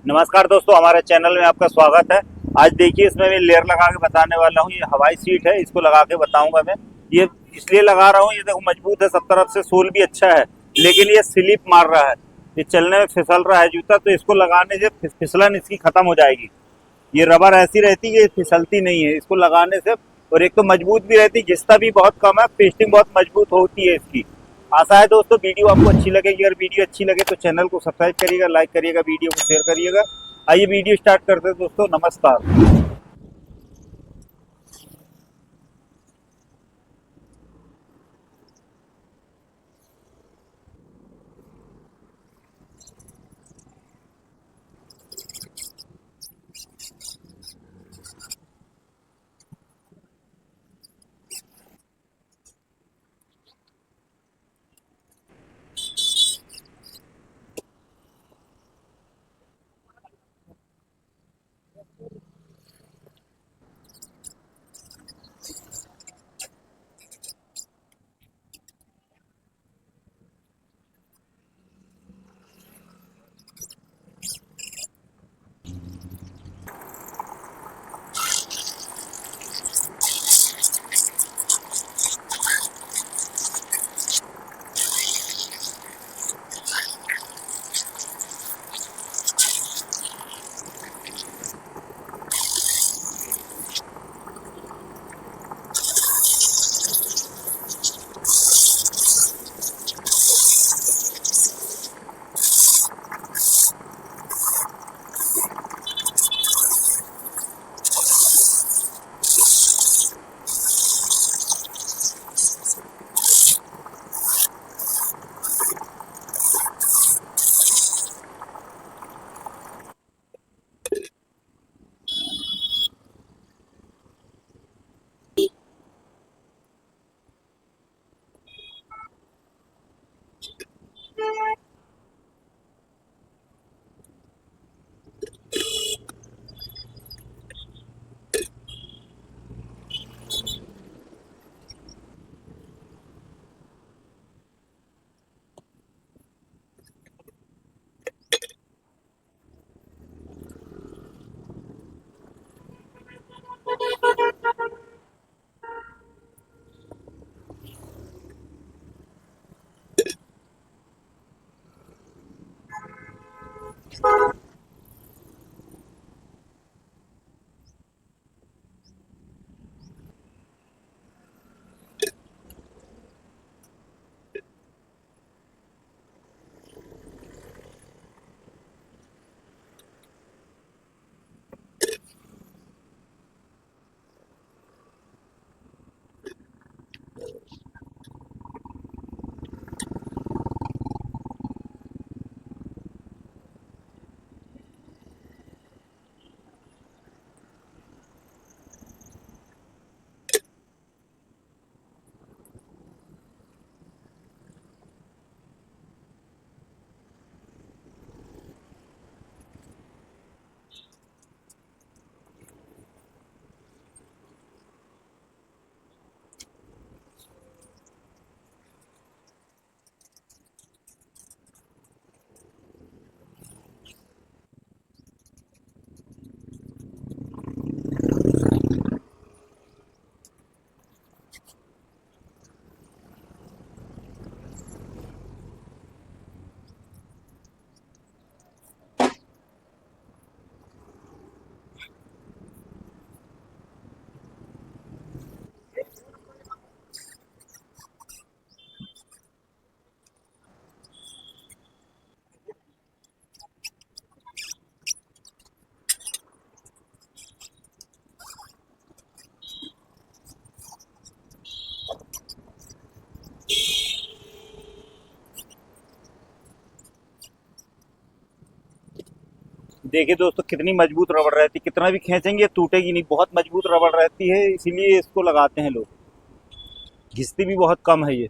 नमस्कार दोस्तों, हमारे चैनल में आपका स्वागत है। आज देखिए, इसमें मैं लेयर लगा के बताने वाला हूँ। ये हवाई सीट है, इसको लगा के बताऊंगा मैं। ये इसलिए लगा रहा हूँ, ये देखो मजबूत है, सब तरफ से सोल भी अच्छा है, लेकिन ये स्लिप मार रहा है, ये चलने में फिसल रहा है जूता। तो इसको लगाने से फिसलन इसकी खत्म हो जाएगी। ये रबर ऐसी रहती है, ये फिसलती नहीं है इसको लगाने से। और एक तो मजबूत भी रहती, घिसता भी बहुत कम है, पेस्टिंग बहुत मजबूत होती है इसकी। आशा है दोस्तों वीडियो आपको अच्छी लगेगी। अगर वीडियो अच्छी लगे तो चैनल को सब्सक्राइब करिएगा, लाइक करिएगा, वीडियो को शेयर करिएगा। आइए वीडियो स्टार्ट करते हैं दोस्तों। नमस्कार। देखिए दोस्तों, कितनी मजबूत रबड़ रहती, कितना भी खींचेंगे टूटेगी नहीं, बहुत मजबूत रबड़ रहती है, इसीलिए इसको लगाते हैं लोग। घिसती भी बहुत कम है ये।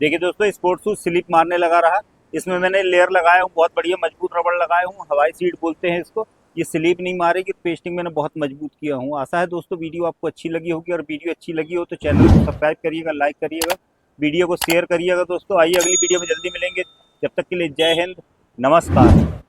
देखिए दोस्तों, स्पोर्ट्स शूज स्लिप मारने लगा रहा। इसमें मैंने लेयर लगाया हूँ, बहुत बढ़िया मजबूत रबड़ लगाया हूँ, हवाई सीट बोलते हैं इसको। ये स्लिप नहीं मारेगी, पेस्टिंग मैंने बहुत मजबूत किया हूँ। आशा है दोस्तों वीडियो आपको अच्छी लगी होगी, और वीडियो अच्छी लगी हो तो चैनल को सब्सक्राइब करिएगा, लाइक करिएगा, वीडियो को शेयर करिएगा। दोस्तों आइए अगली वीडियो में जल्दी मिलेंगे, जब तक के लिए जय हिंद, नमस्कार।